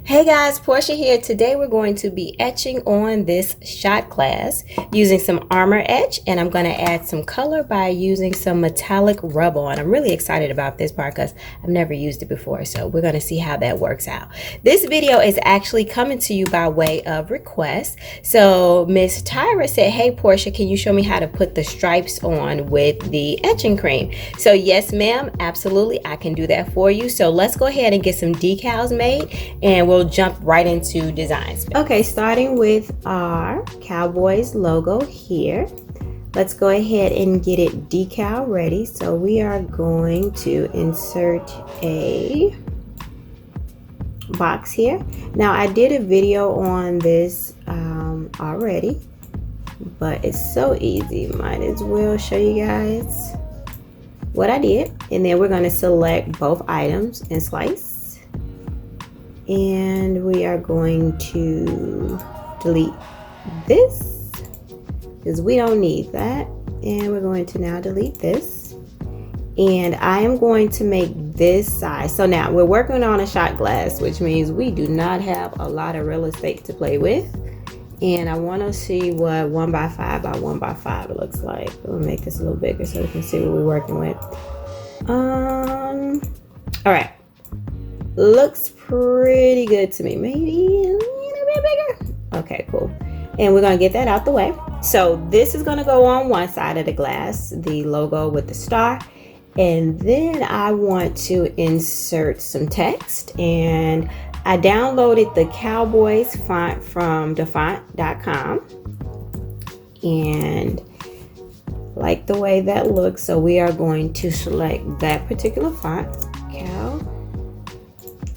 Hey guys, Portia here. Today we're going to be etching on this shot glass using some Armour Etch, and I'm going to add some color by using some metallic rub-on. I'm really excited about this part because I've never used it before, so we're going to see how that works out. This video is actually coming to you by way of request. So Miss Tyra said, hey Portia, can you show me how to put the stripes on with the etching cream? So yes ma'am, absolutely, I can do that for you. So let's go ahead and get some decals made and we'll jump right into designs. Okay, starting with our Cowboys logo here. Let's go ahead and get it decal ready. So we are going to insert a box here. Now I did a video on this already, but it's so easy. Might as well show you guys what I did. And then we're going to select both items and slice. And we are going to delete this because we don't need that. And we're going to now delete this. And I am going to make this size. So now we're working on a shot glass, which means we do not have a lot of real estate to play with. And I want to see what 1x5 by 1x5 looks like. We'll make this a little bigger so we can see what we're working with. All right. Looks pretty good to me. Maybe a little bit bigger. Okay, cool. And we're going to get that out the way. So this is going to go on one side of the glass, the logo with the star. And then I want to insert some text. And I downloaded the Cowboys font from dafont.com. And like the way that looks. So we are going to select that particular font.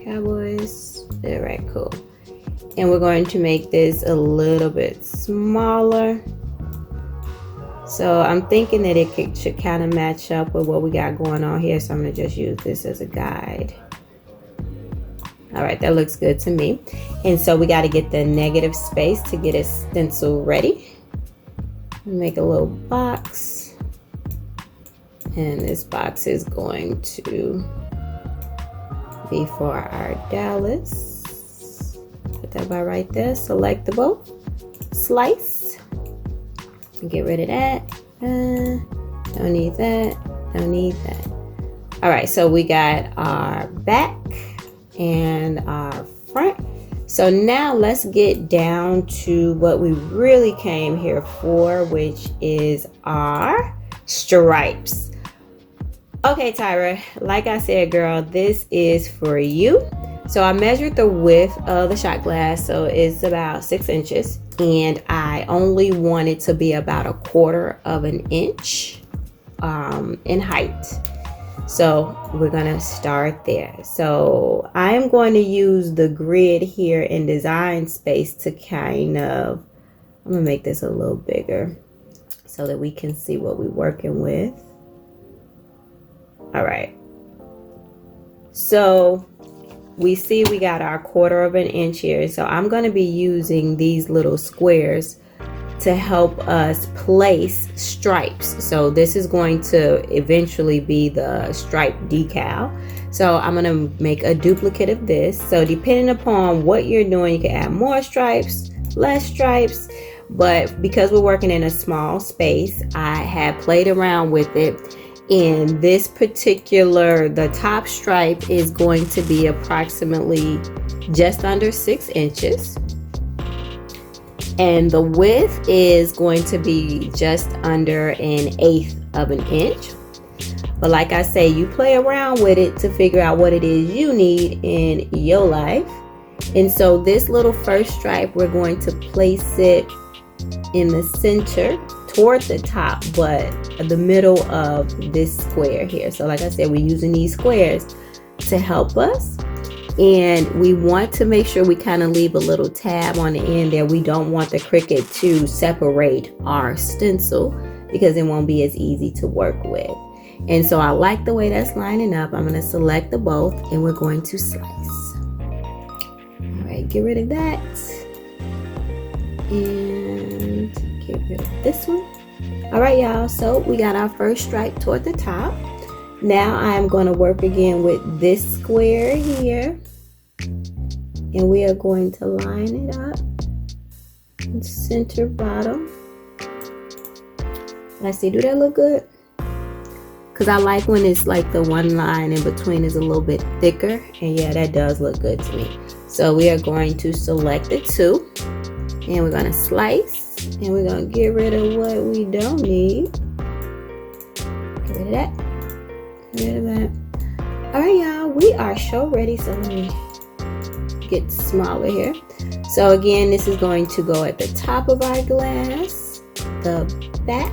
Cowboys. All right, cool. And we're going to make this a little bit smaller. So I'm thinking that it should kind of match up with what we got going on here. So I'm going to just use this as a guide. All right, that looks good to me. And so we got to get the negative space to get a stencil ready. Make a little box. And this box is going to be for our Dallas. Put that by right there. Select the both. Slice. Get rid of that. Don't need that. Don't need that. All right, so we got our back and our front. So now let's get down to what we really came here for, which is our stripes. Okay, Tyra, like I said, girl, this is for you. So I measured the width of the shot glass, so it's about 6 inches, and I only want it to be about 1/4 of an inch in height. So we're gonna start there. So I am going to use the grid here in design space to kind of, I'm gonna make this a little bigger so that we can see what we're working with. All right, so we see we got our 1/4 of an inch here. So I'm going to be using these little squares to help us place stripes. So this is going to eventually be the stripe decal. So I'm going to make a duplicate of this. So depending upon what you're doing, you can add more stripes, less stripes. But because we're working in a small space, I have played around with it. And this particular, the top stripe is going to be approximately just under 6 inches. And the width is going to be just under 1/8 of an inch. But like I say, you play around with it to figure out what it is you need in your life. And so this little first stripe, we're going to place it in the center toward the top, but the middle of this square here. So like I said, we're using these squares to help us, and we want to make sure we kind of leave a little tab on the end there. We don't want the Cricut to separate our stencil because it won't be as easy to work with. And so I like the way that's lining up. I'm going to select the both and we're going to slice. All right, get rid of that and get rid of this one. All right, y'all, so we got our first stripe toward the top. Now I'm going to work again with this square here and we are going to line it up and center bottom. Let's see, do that look good? Because I like when it's like the one line in between is a little bit thicker, and yeah, that does look good to me. So we are going to select the two, and we're going to slice, and we're going to get rid of what we don't need. Get rid of that. Get rid of that. All right, y'all, we are show ready. So let me get smaller here. So again, this is going to go at the top of our glass, the back,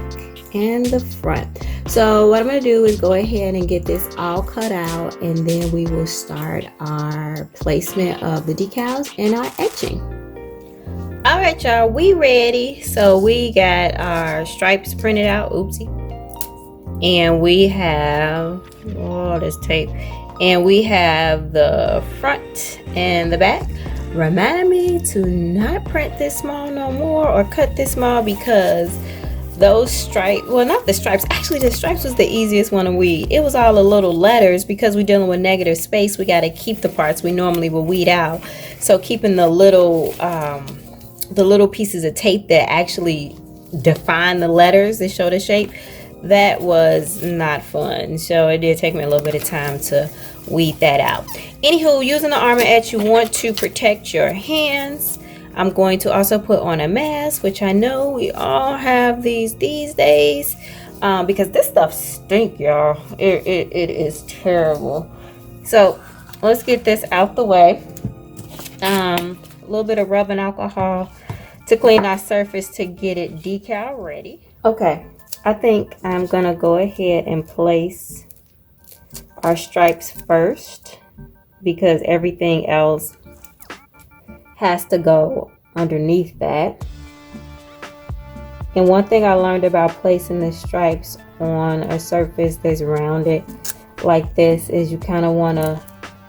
and the front. So what I'm going to do is go ahead and get this all cut out, and then we will start our placement of the decals and our etching. All right, y'all, we ready. So we got our stripes printed out. Oopsie. And we have all this tape, and we have the front and the back. Remind me to not print this small no more, or cut this small, because those stripes, well, not the stripes, actually the stripes was the easiest one to weed. It was all the little letters, because we're dealing with negative space. We got to keep the parts we normally would weed out. So keeping the little pieces of tape that actually define the letters that show the shape, that was not fun. So it did take me a little bit of time to weed that out. Anywho, using the Armour Etch, you want to protect your hands. I'm going to also put on a mask, which I know we all have these days, because this stuff stink, y'all. It is terrible. So let's get this out the way. A little bit of rubbing alcohol to clean our surface to get it decal ready. Okay, I think I'm gonna go ahead and place our stripes first, because everything else has to go underneath that. And one thing I learned about placing the stripes on a surface that's rounded like this is you kind of want to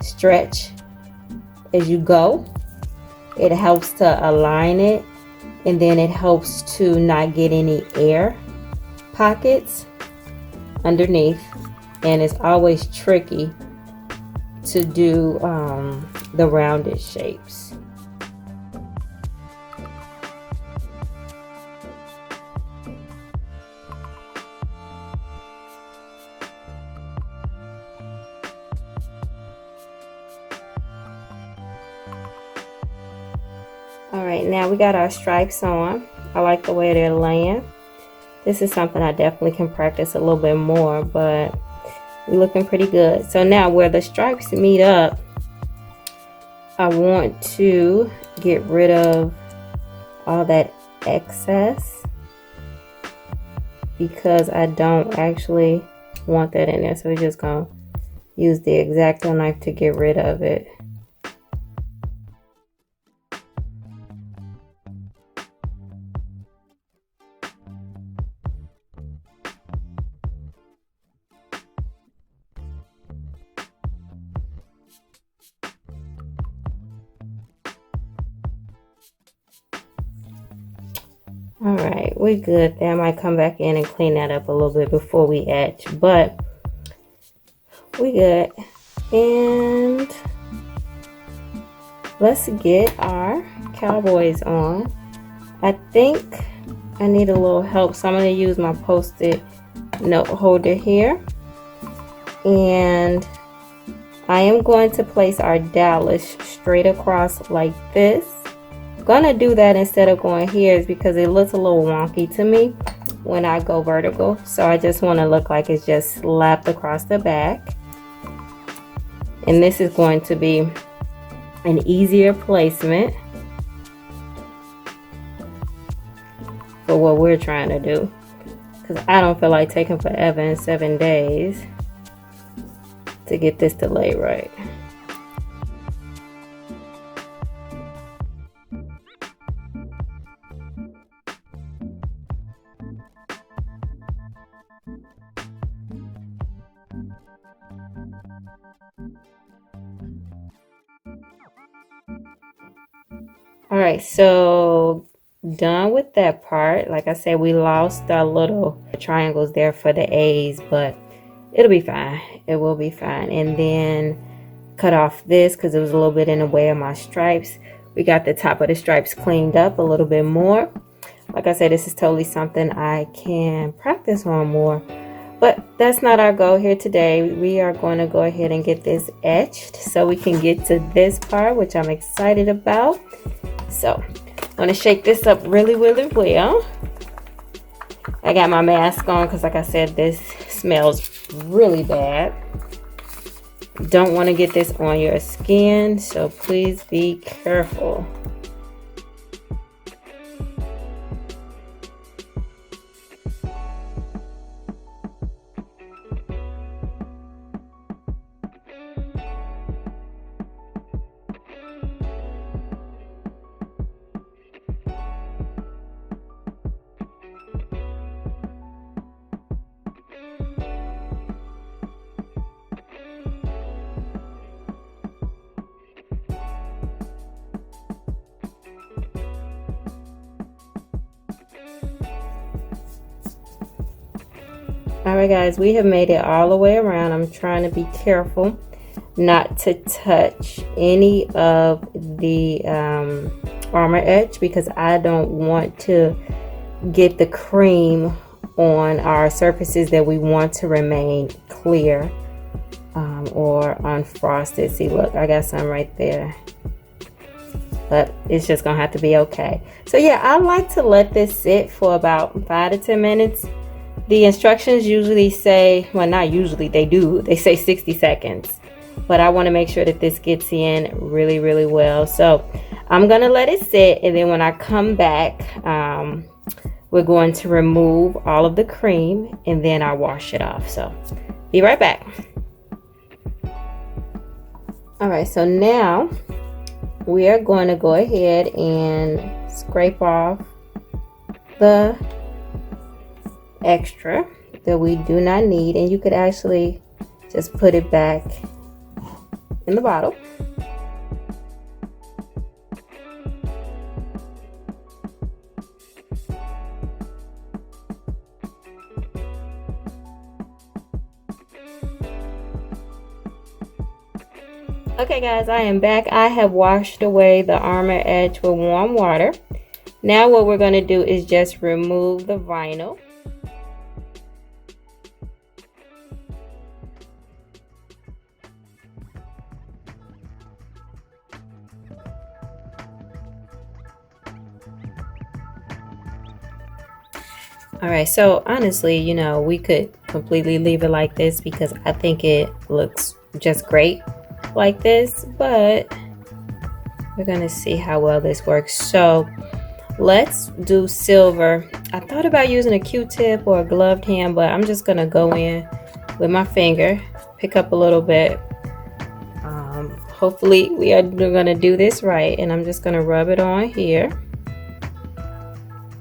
stretch as you go. It helps to align it, and then it helps to not get any air pockets underneath. And it's always tricky to do the rounded shapes. All right, now we got our stripes on. I like the way they're laying. This is something I definitely can practice a little bit more, but we're looking pretty good. So now where the stripes meet up, I want to get rid of all that excess, because I don't actually want that in there. So we're just gonna use the X-Acto knife to get rid of it. All right, we're good there. I might come back in and clean that up a little bit before we etch, but we good. And let's get our Cowboys on. I think I need a little help, so I'm going to use my Post-it note holder here. And I am going to place our Dallas straight across like this. Gonna do that instead of going here is because it looks a little wonky to me when I go vertical. So I just want to look like it's just slapped across the back. And this is going to be an easier placement for what we're trying to do, because I don't feel like taking forever in 7 days to get this to lay right. All right, so done with that part. Like I said, we lost our little triangles there for the A's, but it'll be fine. It will be fine. And then cut off this because it was a little bit in the way of my stripes. We got the top of the stripes cleaned up a little bit more. Like I said, this is totally something I can practice on more. But that's not our goal here today. We are going to go ahead and get this etched so we can get to this part, which I'm excited about. So I'm going to shake this up really, really well. I got my mask on because, like I said, this smells really bad. Don't want to get this on your skin, so please be careful. Alright guys, we have made it all the way around. I'm trying to be careful not to touch any of the Armour Etch because I don't want to get the cream on our surfaces that we want to remain clear or unfrosted. See, look, I got some right there. But it's just gonna have to be okay. So yeah, I like to let this sit for about 5 to 10 minutes. The instructions usually say, well, not usually, they say 60 seconds. But I want to make sure that this gets in really, really well. So I'm going to let it sit. And then when I come back, we're going to remove all of the cream. And then I'll wash it off. So be right back. All right, so now we are going to go ahead and scrape off the extra that we do not need, and you could actually just put it back in the bottle. Okay guys, I am back. I have washed away the Armour Etch with warm water. Now what we're going to do is just remove the vinyl. Alright, so honestly, you know, we could completely leave it like this because I think it looks just great like this, but we're gonna see how well this works. So let's do silver. I thought about using a Q-tip or a gloved hand, but I'm just gonna go in with my finger, pick up a little bit. Hopefully we're gonna do this right, and I'm just gonna rub it on here.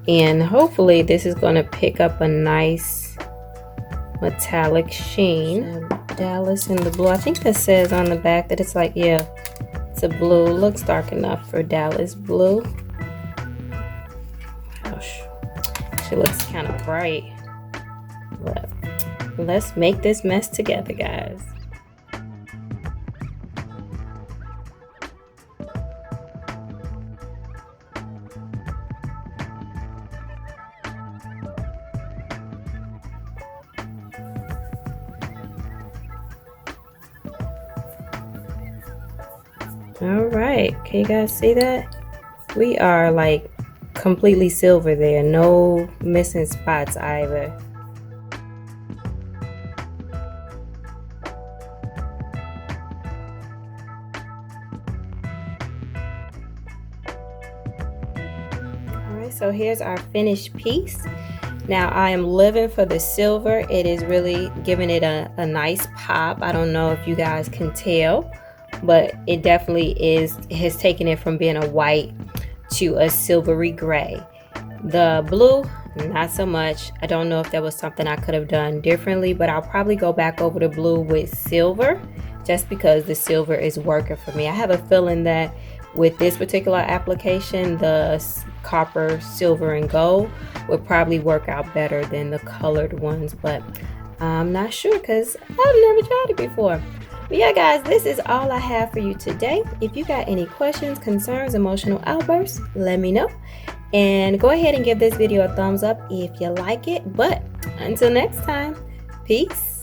And hopefully this is going to pick up a nice metallic sheen. Dallas in the blue. I think that says on the back that it's like, yeah, it's a blue. Looks dark enough for Dallas blue. Gosh, she looks kind of bright. But let's make this mess together, guys. All right, can you guys see that? We are like completely silver there, no missing spots either. All right, so here's our finished piece. Now I am living for the silver. It is really giving it a nice pop. I don't know if you guys can tell, but it definitely has taken it from being a white to a silvery gray. The blue, not so much. I don't know if that was something I could have done differently, but I'll probably go back over the blue with silver just because the silver is working for me. I have a feeling that with this particular application, the copper, silver, and gold would probably work out better than the colored ones, but I'm not sure because I've never tried it before. But yeah, guys, this is all I have for you today. If you got any questions, concerns, emotional outbursts, let me know. And go ahead and give this video a thumbs up if you like it. But until next time, peace.